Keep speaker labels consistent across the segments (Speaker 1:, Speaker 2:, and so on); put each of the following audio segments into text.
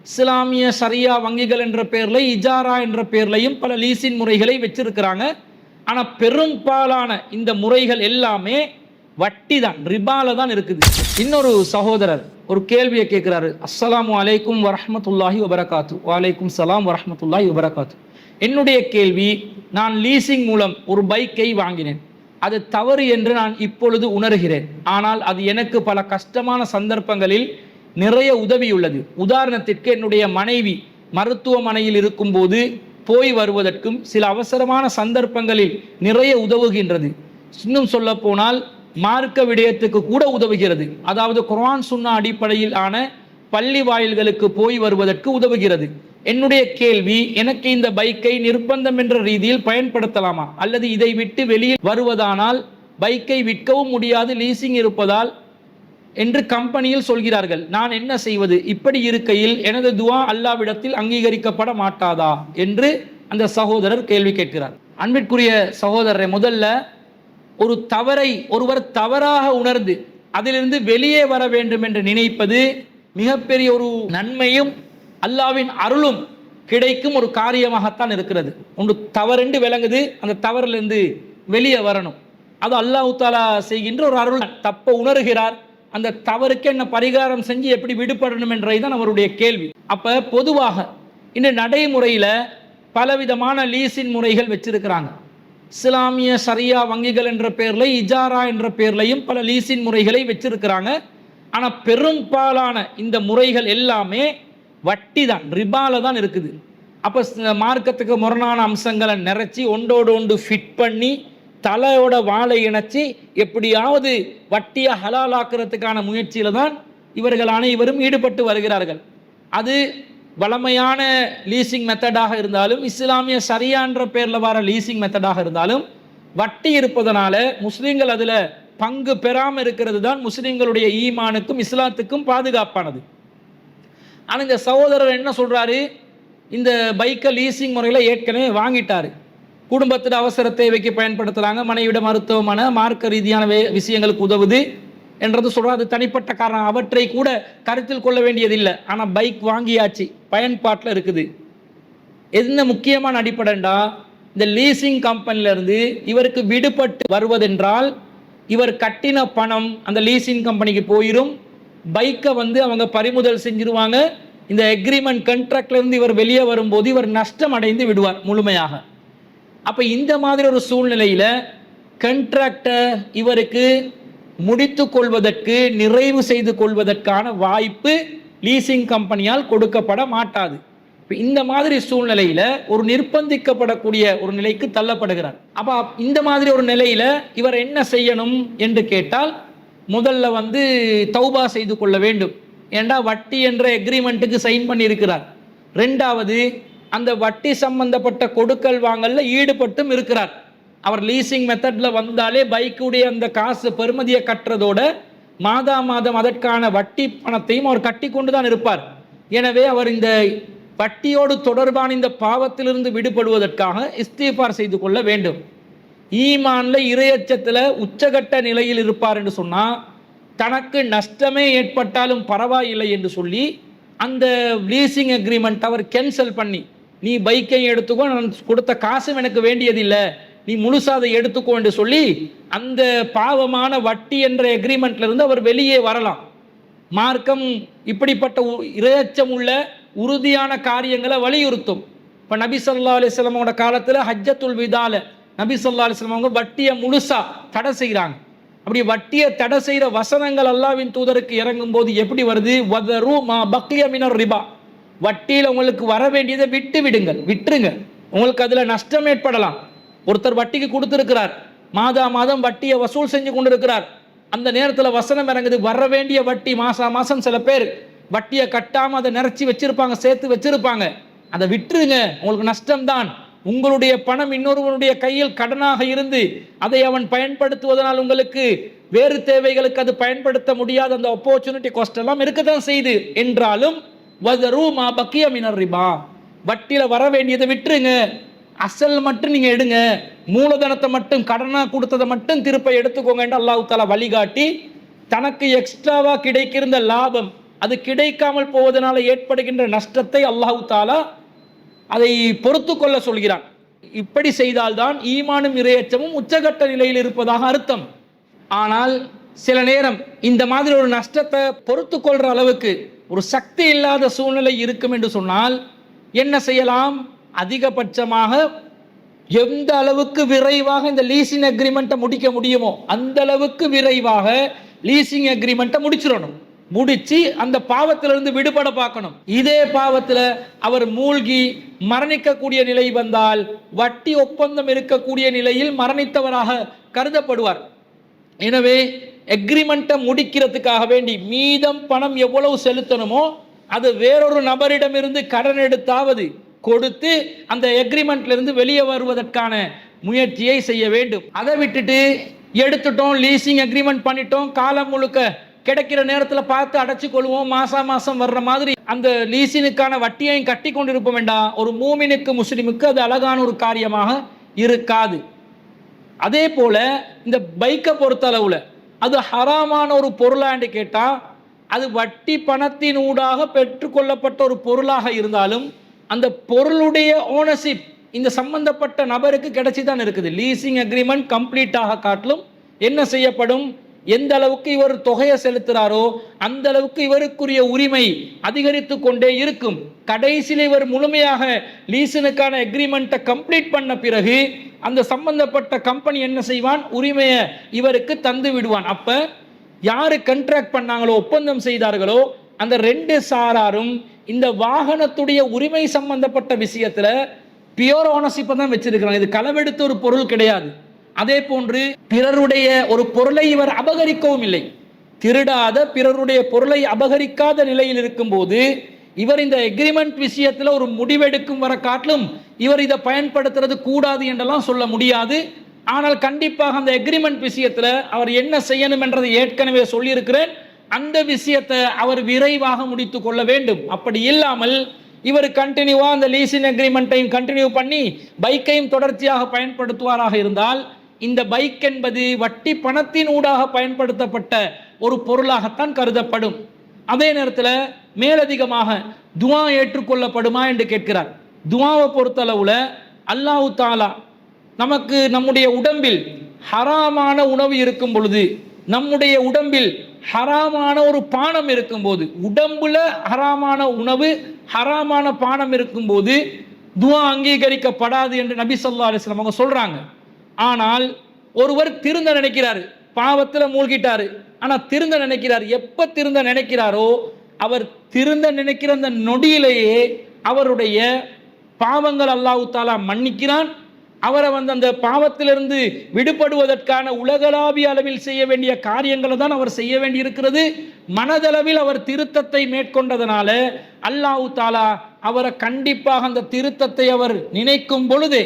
Speaker 1: இஸ்லாமிய ஷரியா வங்கிகள் என்ற பேரில், இஜாரா என்ற பேர்லையும் பல லீசின் முறைகளை வச்சிருக்கிறாங்க. ஆனால் பெரும்பாலான இந்த முறைகள் எல்லாமே வட்டி தான், ரிபால தான் இருக்குது. இன்னொரு சகோதரர் ஒரு கேள்வியை கேட்கிறாரு. அஸ்ஸலாமு அலைக்கும் வரஹ்மத்துல்லாஹி வபரகாத்து. வலைக்கும் சலாம் வரஹ்மத்துல்லாஹி வபரகாத்து. என்னுடைய கேள்வி, நான் லீசிங் மூலம் ஒரு பைக்கை வாங்கினேன். அது தவறு என்று நான் இப்பொழுது உணர்கிறேன். ஆனால் அது எனக்கு பல கஷ்டமான சந்தர்ப்பங்களில் நிறைய உதவியுள்ளது. உதாரணத்திற்கு, என்னுடைய மனைவி மருத்துவமனையில் இருக்கும்போது போய் வருவதற்கும் சில அவசரமான சந்தர்ப்பங்களில் நிறைய உதவுகின்றது. இன்னும் சொல்ல போனால் மார்க்க விடயத்துக்கு கூட உதவுகிறது. அதாவது குர்ஆன் சுன்னா அடிப்படையில் ஆன பள்ளி வாயில்களுக்கு போய் வருவதற்கு உதவுகிறது. என்னுடைய கேள்வி, எனக்கு இந்த பைக்கை நிர்பந்தம் என்ற ரீதியில் பயன்படுத்தலாமா, அல்லது இதை விட்டு வெளியே வருவதானால் பைக்கை விற்கவும் முடியாது, லீசிங் இருப்பதால் என்று கம்பெனியில் சொல்கிறார்கள். நான் என்ன செய்வது? இப்படி இருக்கையில் எனது துஆ அல்லாஹ்விடத்தில் அங்கீகரிக்கப்பட மாட்டாதா என்று அந்த சகோதரர் கேள்வி கேட்கிறார். அன்பிற்குரிய சகோதரரை, முதல்ல ஒரு தவறை ஒருவர் தவறாக உணர்ந்து அதிலிருந்து வெளியே வர வேண்டும் என்று நினைப்பது மிகப்பெரிய ஒரு நன்மையும் அல்லாஹ்வின் அருளும் கிடைக்கும் ஒரு காரியமாகத்தான் இருக்கிறது. ஒன்று தவறென்று விளங்குது, அந்த தவறிலிருந்து வெளியே வரணும். அது அல்லாஹ் தஆலா செய்கின்ற ஒரு அருள். தப்ப உணர்கிறார், அந்த தவறுக்கு என்ன பரிகாரம் செஞ்சு எப்படி விடுபடணும் என்றதுதான் அவருடைய கேள்வி. அப்ப பொதுவாக இந்த நடைமுறையில் பலவிதமான லீசின் முறைகள் வச்சிருக்கிறாங்க. இஸ்லாமிய ஷரியா வங்கிகள் என்ற பேரில், இஜாரா என்ற பேர்லையும் பல லீசின் முறைகளை வச்சிருக்கிறாங்க. ஆனால் பெரும்பாலான இந்த முறைகள் எல்லாமே வட்டி தான், ரிபால தான் இருக்குது. அப்போ மார்க்கத்துக்கு முரணான அம்சங்களை நிறைச்சி ஒன்றோடு ஒன்று ஃபிட் பண்ணி தலையோட வாழை இணைச்சி எப்படியாவது வட்டியை ஹலாலாக்குறதுக்கான முயற்சியில் தான் இவர்கள் அனைவரும் ஈடுபட்டு வருகிறார்கள். அது வளமையான லீசிங் மெத்தடாக இருந்தாலும், இஸ்லாமிய ஷரியான்ற பேரில் வர லீசிங் மெத்தடாக இருந்தாலும், வட்டி இருப்பதனால முஸ்லீம்கள் அதில் பங்கு பெறாமல் இருக்கிறது தான் முஸ்லீம்களுடைய ஈமானுக்கும் இஸ்லாத்துக்கும் பாதுகாப்பானது. ஆனால் இந்த சகோதரர் என்ன சொல்கிறாரு, இந்த பைக்கை லீசிங் முறையில் ஏற்கனவே வாங்கிட்டாரு, குடும்பத்தில் அவசர தேவைக்கு பயன்படுத்துகிறாங்க, மனைவிட மருத்துவமனை மார்க்க ரீதியான விஷயங்களுக்கு உதவுது என்றது சொல்கிறார். அது தனிப்பட்ட காரணம், அவற்றை கூட கருத்தில் கொள்ள வேண்டியதில்லை. ஆனால் பைக் வாங்கியாச்சு, பயன்பாட்டில் இருக்குது. என்ன முக்கியமான அடிப்படைண்டா, இந்த லீசிங் கம்பெனிலேருந்து இவருக்கு விடுபட்டு வருவதென்றால் இவர் கட்டின பணம் அந்த லீசிங் கம்பெனிக்கு போயிடும், பைக்கை அவங்க பறிமுதல் செஞ்சிருவாங்க. இந்த எக்ரிமெண்ட் கண்ட்ராக்ட்லேருந்து இவர் வெளியே வரும்போது இவர் நஷ்டம் அடைந்து விடுவார் முழுமையாக. அப்போ இந்த மாதிரி ஒரு சூழ்நிலையில் கண்ட்ராக்டை இவருக்கு முடித்து கொள்வதற்கு, நிறைவு செய்து கொள்வதற்கான வாய்ப்பு லீசிங் கம்பெனியால் கொடுக்கப்பட மாட்டாது. இப்போ இந்த மாதிரி சூழ்நிலையில் ஒரு நிர்பந்திக்கப்படக்கூடிய ஒரு நிலைக்கு தள்ளப்படுகிறார். அப்போ இந்த மாதிரி ஒரு நிலையில் இவர் என்ன செய்யணும் என்று கேட்டால், முதல்ல தௌபா செய்து கொள்ள வேண்டும். ஏண்டா வட்டி என்ற எக்ரிமெண்ட்டுக்கு சைன் பண்ணியிருக்கிறார். ரெண்டாவது, அந்த வட்டி சம்பந்தப்பட்ட கொடுக்கல் வாங்கல்ல ஈடுபட்டும் இருக்கிறார். அவர் லீசிங் மெத்தடில் வந்தாலே பைக்குடைய அந்த காசு பெறுமதியை கட்டுறதோட மாதா மாதம் அதற்கான வட்டி பணத்தையும் அவர் கட்டி கொண்டு தான் இருப்பார். எனவே அவர் இந்த வட்டியோடு தொடர்பான இந்த பாவத்திலிருந்து விடுபடுவதற்காக இஸ்திஃபார் செய்து கொள்ள வேண்டும். ஈமான்ல இறையச்சத்தில் உச்சகட்ட நிலையில் இருப்பார் என்று சொன்னால், தனக்கு நஷ்டமே ஏற்பட்டாலும் பரவாயில்லை என்று சொல்லி அந்த லீசிங் அக்ரிமெண்ட் அவர் கேன்சல் பண்ணி, நீ பைக்கை எடுத்துக்கோ, நான் கொடுத்த காசும் எனக்கு வேண்டியதில்லை, நீ முழுசாக அதை எடுத்துக்கோ என்று சொல்லி அந்த பாவமான வட்டி என்ற எக்ரிமெண்ட்ல இருந்து அவர் வெளியே வரலாம். மார்க்கம் இப்படிப்பட்ட இறையச்சம் உள்ள உறுதியான காரியங்களை வலியுறுத்தும். இப்போ நபி ஸல்லல்லாஹு அலைஹி வஸல்லமோட காலத்தில் ஹஜ்ஜத்துல் விதால நபி ஸல்லல்லாஹு அலைஹி வஸல்லம் அவங்க வட்டியை முழுசா தடை செய்கிறாங்க. அப்படி வட்டியை தடை செய்கிற வசனங்கள் அல்லாஹ்வின் தூதருக்கு இறங்கும் போது எப்படி வருது? வதரு மா பக்கிய மினர் ரிபா, வட்டியில் உங்களுக்கு வர வேண்டியதை விட்டு விடுங்கள், விட்டுருங்க, உங்களுக்கு அதில் நஷ்டம் ஏற்படலாம். ஒருத்தர் வட்டிக்கு கொடுத்துருக்கிறார், மாதா மாதம் வட்டியை வசூல் செஞ்சு கொண்டு இருக்கிறார். அந்த நேரத்தில் வசனம் இறங்குது, வர வேண்டிய வட்டி மாதம் சில பேர் வட்டியை கட்டாமல் அதை நிறைச்சி வச்சிருப்பாங்க, சேர்த்து வச்சிருப்பாங்க, அதை விட்டுருங்க, உங்களுக்கு நஷ்டம்தான். உங்களுடைய பணம் இன்னொருவனுடைய கையில் கடனாக இருந்து அதை அவன் பயன்படுத்துவதனால் உங்களுக்கு வேறு தேவைகளுக்கு அது பயன்படுத்த முடியாத அந்த ஆப்பர்ச்சுனிட்டி காஸ்ட் எல்லாம் இருக்கத்தான் செய்து. என்றாலும் வதரு மா பக்கிய மினர் ரிபா, வட்டியில் வர வேண்டியதை விட்டுருங்க, அசல் மட்டும் நீங்கள் எடுங்க, மூலதனத்தை மட்டும் கடனாக கொடுத்ததை மட்டும் திருப்ப எடுத்துக்கோங்க என்று அல்லாஹ் தஆலா வழிகாட்டி, தனக்கு எக்ஸ்ட்ராவாக கிடைக்கிற லாபம் அது கிடைக்காமல் போவதனால ஏற்படுகின்ற நஷ்டத்தை அல்லாஹ் தாலா அதை பொறுத்து கொள்ள சொல்கிறான். இப்படி செய்தால்தான் ஈமானும் இறையச்சமும் உச்சகட்ட நிலையில் இருப்பதாக அர்த்தம். ஆனால் சில நேரம் இந்த மாதிரி ஒரு நஷ்டத்தை பொறுத்து கொள்ற அளவுக்கு ஒரு சக்தி இல்லாத சூழ்நிலை இருக்கும் என்று சொன்னால் என்ன செய்யலாம்? அதிகபட்சமாக எந்த அளவுக்கு விரைவாக இந்த லீசிங் அக்ரிமெண்ட்டை முடிக்க முடியுமோ அந்த அளவுக்கு விரைவாக லீசிங் அக்ரிமெண்ட்டை முடிச்சிடணும். முடிச்சு அந்த பாவத்திலிருந்து விடுபட பார்க்கணும். இதே பாவத்தில் அவர் மூழ்கி மரணிக்கக்கூடிய நிலை வந்தால் வட்டி ஒப்பந்தம் இருக்கக்கூடிய நிலையில் மரணித்தவராக கருதப்படுவார். எனவே அக்ரிமெண்ட்டை முடிக்கிறதுக்காக வேண்டி மீதம் பணம் எவ்வளவு செலுத்தணுமோ அது வேறொரு நபரிடமிருந்து கடன் எடுத்தாவது கொடுத்து அந்த அக்ரிமெண்ட்ல இருந்து வெளியே வருவதற்கான முயற்சியை செய்ய வேண்டும். அதை விட்டுட்டு எடுத்துட்டோம், லீசிங் அக்ரிமெண்ட் பண்ணிட்டோம், காலம் முழுக்க கிடைக்கிற நேரத்தில் பார்த்து அடைச்சு கொள்வோம், மாசம் வர்ற மாதிரி அந்த லீசினுக்கான வட்டியையும் கட்டி கொண்டிருப்போம் வேண்டாம். ஒரு மூமினுக்கு முஸ்லிமுக்கு அது அழகான ஒரு காரியமாக இருக்காது. அதே போல இந்த பைக்கை பொறுத்த அளவுல அது ஹராமான ஒரு பொருளான்னு கேட்டா அது வட்டி பணத்தின் ஊடாக பெற்றுக்கொள்ளப்பட்ட ஒரு பொருளாக இருந்தாலும் அந்த பொருளுடைய ஓனர்ஷிப் இந்த சம்பந்தப்பட்ட நபருக்கு கிடைச்சிதான் இருக்குது. லீசிங் அக்ரிமெண்ட் கம்ப்ளீட்டாக காட்டிலும் என்ன செய்யப்படும்? எந்த அளவுக்கு இவர் தொகையை செலுத்துறாரோ அந்த அளவுக்கு இவருக்குரிய உரிமை அதிகரித்து கொண்டே இருக்கும். கடைசியில் இவர் முழுமையாக லீசனுக்கான அக்ரிமெண்ட்டை கம்ப்ளீட் பண்ண பிறகு அந்த சம்பந்தப்பட்ட கம்பெனி என்ன செய்வான்? உரிமையை இவருக்கு தந்து விடுவான். அப்ப யாரு கண்ட்ராக்ட் பண்ணாங்களோ, ஒப்பந்தம் செய்தார்களோ, அந்த ரெண்டு சாராரும் இந்த வாகனத்துடைய உரிமை சம்பந்தப்பட்ட விஷயத்துல பியூர் ஓனர்ஷிப்பை தான் வச்சிருக்கிறாங்க. இது களவெடுத்த ஒரு பொருள் கிடையாது. அதே போன்று பிறருடைய ஒரு பொருளை இவர் அபகரிக்கவும் இல்லை. திருடாத பிறருடைய பொருளை அபகரிக்காத நிலையில் இருக்கும் போது இவர் இந்த அக்ரிமெண்ட் விஷயத்துல ஒரு முடிவெடுக்கும் வர காட்டிலும் இவர் இதை பயன்படுத்துறது கூடாது என்றெல்லாம் சொல்ல முடியாது. ஆனால் கண்டிப்பாக அந்த அக்ரிமெண்ட் விஷயத்துல அவர் என்ன செய்யணும் என்றதை ஏற்கனவே சொல்லியிருக்கிறேன். அந்த விஷயத்தை அவர் விரைவாக முடித்து கொள்ள வேண்டும். அப்படி இல்லாமல் இவர் கண்டினியூவா அந்த லீசிங் அக்ரிமெண்ட்டையும் கண்டினியூ பண்ணி பைக்கையும் தொடர்ச்சியாக பயன்படுத்துவாராக இருந்தால் இந்த பைக் என்பது வட்டி பணத்தின் ஊடாக பயன்படுத்தப்பட்ட ஒரு பொருளாகத்தான் கருதப்படும். அதே நேரத்தில் மேலதிகமாக துஆ ஏற்றுக்கொள்ளப்படுமா என்று கேட்கிறார். துஆவை பொறுத்தளவுல அல்லாஹ் தாலா நமக்கு நம்முடைய உடம்பில் ஹராமான உணவு இருக்கும் பொழுது, நம்முடைய உடம்பில் ஹராமான ஒரு பானம் இருக்கும்போது, உடம்புல ஹராமான உணவு ஹராமான பானம் இருக்கும்போது துஆ அங்கீகரிக்கப்படாது என்று நபி ஸல்லல்லாஹு அலைஹி வஸல்லம் அவங்க சொல்றாங்க. ஆனால் ஒருவர் திருந்த நினைக்கிறாரு, பாவத்தில் மூழ்கிட்டாரு, ஆனா திருந்த நினைக்கிறார். எப்ப திருந்த நினைக்கிறாரோ அவர் திருந்த நினைக்கிற அந்த நொடியிலேயே அவருடைய பாவங்கள் அல்லாஹ் தாலா மன்னிக்கிறான். அவரை அந்த பாவத்திலிருந்து விடுபடுவதற்கான உலகளாவிய அளவில் செய்ய வேண்டிய காரியங்களை தான் அவர் செய்ய வேண்டி இருக்கிறது. மனதளவில் அவர் திருத்தத்தை மேற்கொண்டதனால அல்லாஹ் தாலா அவரை கண்டிப்பாக அந்த திருத்தத்தை அவர் நினைக்கும் பொழுது,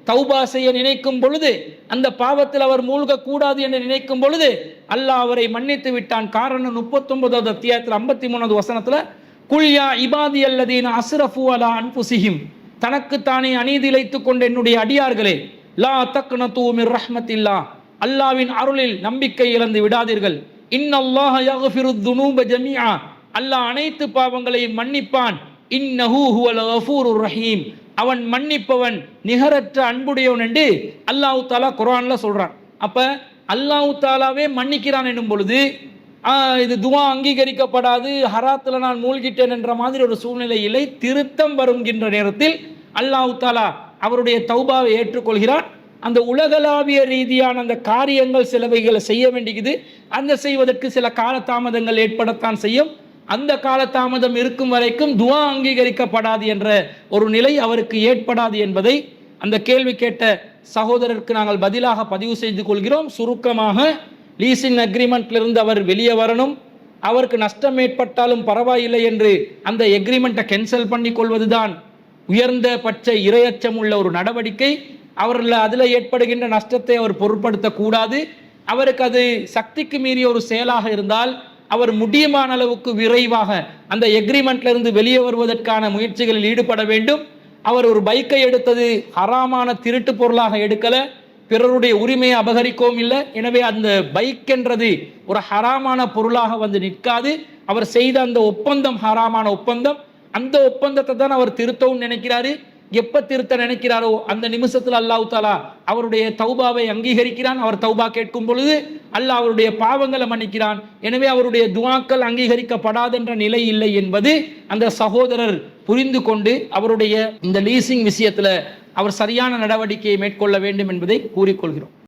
Speaker 1: தௌபா செய்ய நினைக்கும் பொழுது, அந்த பாவத்தில் அவர் மூழ்கக்கூடாது என்று நினைக்கும் பொழுது அல்லாஹ் அவரை மன்னித்து விட்டான். காரணம் 39வது அத்தியாயத்தில் 53வது வசனத்தில் குல்யா இபாதி அல்லதீன அஸ்ரஃபு அலா அன்ஃபுஸிஹிம், தனக்குத்தானே அநீதி இழைத்துக் கொண்ட என்னுடைய அடியார்களே, லா தக்னது மிர் ரஹ்மத்தில்லாஹ், அல்லாஹ்வின் அருளில் நம்பிக்கை இழந்து விடாதீர்கள். இன்னல்லாஹ யக்ஃபிருத் துனூப ஜமீஆ, அல்லாஹ் அனைத்து பாவங்களையும் மன்னிப்பான். இன்னஹு ஹுவல் கஃபூருர் ரஹீம், அவன் மன்னிப்பவன் நிகரற்ற அன்புடையவன் என்று அல்லாஹ் தாலா குர்ஆன்ல சொல்றான். அப்ப அல்லாஹ் தாலாவே மன்னிக்கிறான் என்னும் பொழுது இது துஆ அங்கீகரிக்கப்படாது, ஹராத்தில் நான் மூழ்கிட்டேன் என்ற மாதிரி ஒரு சூழ்நிலையிலே திருத்தம் வருகின்ற நேரத்தில் அல்லாஹ் தாலா அவருடைய தௌபாவை ஏற்றுக்கொள்கிறான். அந்த உலகளாவிய ரீதியான அந்த காரியங்கள் சிலவைகளை செய்ய வேண்டியது, அந்த செய்வதற்கு சில காலதாமதங்கள் ஏற்படத்தான் செய்யும். அந்த காலதாமதம் இருக்கும் வரைக்கும் துஆ அங்கீகரிக்கப்படாது என்ற ஒரு நிலை அவருக்கு ஏற்படாது என்பதை அந்த கேள்வி கேட்ட சகோதரருக்கு நாங்கள் பதிலாக பதிவு செய்து கொள்கிறோம். சுருக்கமாக லீசிங் அக்ரிமெண்ட்லிருந்து அவர் வெளியே வரணும். அவருக்கு நஷ்டம் ஏற்பட்டாலும் பரவாயில்லை என்று அந்த எக்ரிமெண்ட்டை கேன்சல் பண்ணி கொள்வதுதான் உயர்ந்த பட்ச இரையச்சம் உள்ள ஒரு நடவடிக்கை. அவர்கள் அதில் ஏற்படுகின்ற நஷ்டத்தை அவர் பொருட்படுத்தக்கூடாது. அவருக்கு அது சக்திக்கு மீறிய ஒரு செயலாக இருந்தால் அவர் முடியுமான அளவுக்கு விரைவாக அந்த எக்ரிமெண்ட்ல இருந்து வெளியே வருவதற்கான முயற்சிகளில் ஈடுபட வேண்டும். அவர் ஒரு பைக்கை எடுத்தது ஹராமான திருட்டு பொருளாக எடுக்கல, பிறருடைய உரிமையை அபகரிக்கவும் இல்லை. எனவே அந்த பைக் என்றது ஒரு ஹராமான பொருளாக வந்து நிற்காது. அவர் செய்த அந்த ஒப்பந்தம் ஹராமான ஒப்பந்தம். அந்த ஒப்பந்தத்தை தான் அவர் திருத்தவும் நினைக்கிறாரு. எப்ப திருத்த நினைக்கிறாரோ அந்த நிமிஷத்தில் அல்லாஹ் தஆலா அவருடைய தௌபாவை அங்கீகரிக்கிறான். அவர் தௌபா கேட்கும் பொழுது அல்லாஹ் அவருடைய பாவங்களை மன்னிக்கிறான். எனவே அவருடைய துஆக்கள் அங்கீகரிக்கப்படாதென்ற நிலை இல்லை என்பது அந்த சகோதரர் புரிந்து கொண்டு அவருடைய இந்த லீசிங் விஷயத்துல அவர் சரியான நடவடிக்கையை மேற்கொள்ள வேண்டும் என்பதை கூறிக்கொள்கிறோம்.